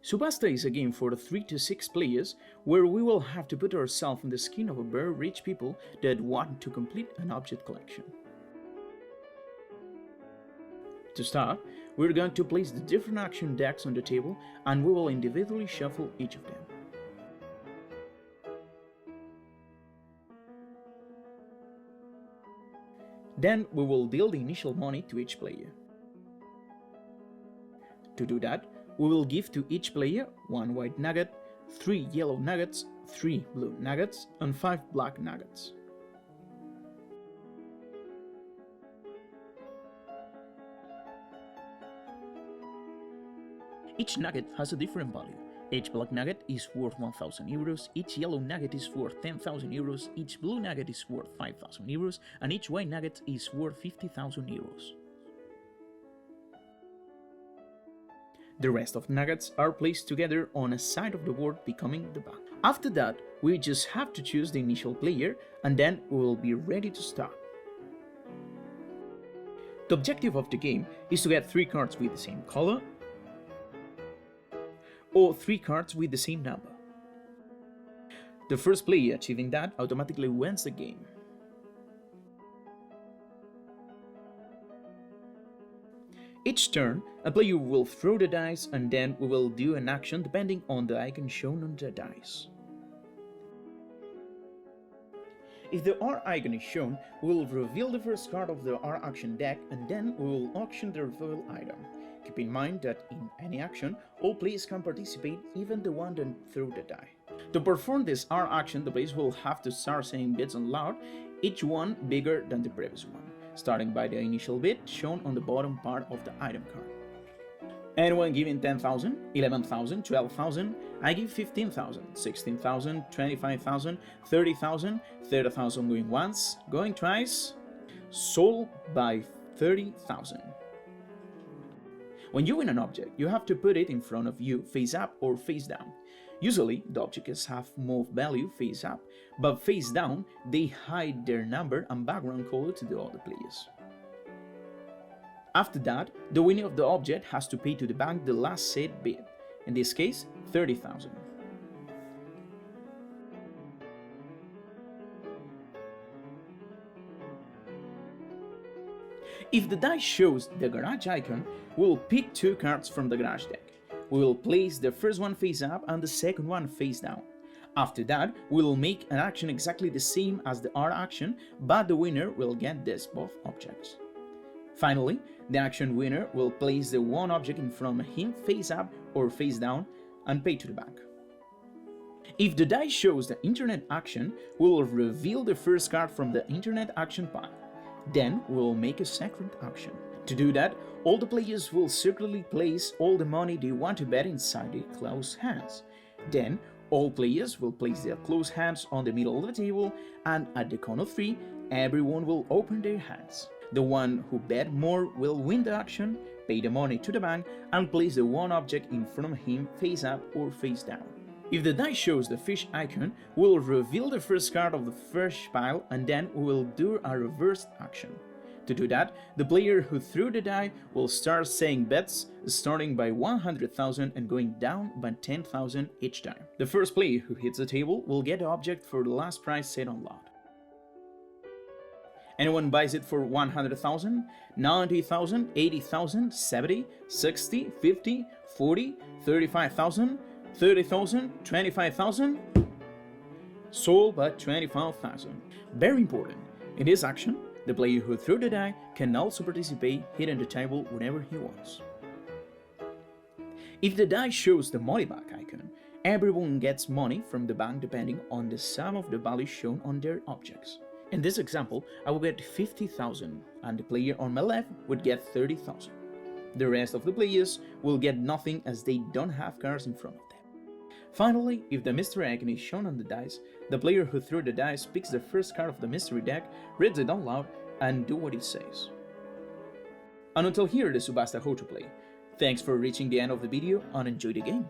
Subasta is a game for 3 to 6 players where we will have to put ourselves in the skin of a very rich people that want to complete an object collection. To start, we're going to place the different action decks on the table and we will individually shuffle each of them. Then we will deal the initial money to each player. To do that, we will give to each player 1 white nugget, 3 yellow nuggets, 3 blue nuggets, and 5 black nuggets. Each nugget has a different value. Each black nugget is worth 1,000 euros, each yellow nugget is worth 10,000 euros, each blue nugget is worth 5,000 euros, and each white nugget is worth 50,000 euros. The rest of nuggets are placed together on a side of the board, becoming the bank. After that, we just have to choose the initial player and then we will be ready to start. The objective of the game is to get 3 cards with the same color or 3 cards with the same number. The first player achieving that automatically wins the game. Each turn, a player will throw the dice and then we will do an action depending on the icon shown on the dice. If the R icon is shown, we will reveal the first card of the R action deck and then we will auction the reveal item. Keep in mind that in any action, all players can participate, even the one that threw the die. To perform this R action, the players will have to start saying bids aloud, each one bigger than the previous one, starting by the initial bid shown on the bottom part of the item card. Anyone giving 10,000, 11,000, 12,000, I give 15,000, 16,000, 25,000, 30,000, 30,000 going once, going twice, sold by 30,000. When you win an object, you have to put it in front of you face up or face down. Usually, the objects have more value face up, but face down, they hide their number and background color to the other players. After that, the winner of the object has to pay to the bank the last set bid, in this case, 30,000. If the dice shows the garage icon, we will pick 2 cards from the garage deck. We will place the first one face up and the second one face down. After that, we will make an action exactly the same as the R action, but the winner will get both objects. Finally, the action winner will place the one object in front of him face up or face down and pay to the bank. If the dice shows the internet action, we will reveal the first card from the internet action pile. Then we will make a second action. To do that, all the players will circularly place all the money they want to bet inside their closed hands. Then, all players will place their closed hands on the middle of the table, and at the count of 3, everyone will open their hands. The one who bet more will win the action, pay the money to the bank, and place the one object in front of him face up or face down. If the die shows the fish icon, we will reveal the first card of the fish pile and then we will do a reversed action. To do that, the player who threw the die will start saying bets, starting by 100,000 and going down by 10,000 each time. The first player who hits the table will get the object for the last price set on lot. Anyone buys it for 100,000, 90,000, 80,000, 70, 60, 50, 40, 35,000, 30,000, 25,000, sold by 25,000. Very important, in this action, the player who threw the die can also participate hitting the table whenever he wants. If the die shows the money back icon, everyone gets money from the bank depending on the sum of the values shown on their objects. In this example, I will get 50,000 and the player on my left would get 30,000. The rest of the players will get nothing as they don't have cards in front of them. Finally, if the mystery icon is shown on the dice, the player who threw the dice picks the first card of the mystery deck, reads it out loud, and do what it says. And until here, the Subasta how to play. Thanks for reaching the end of the video and enjoy the game.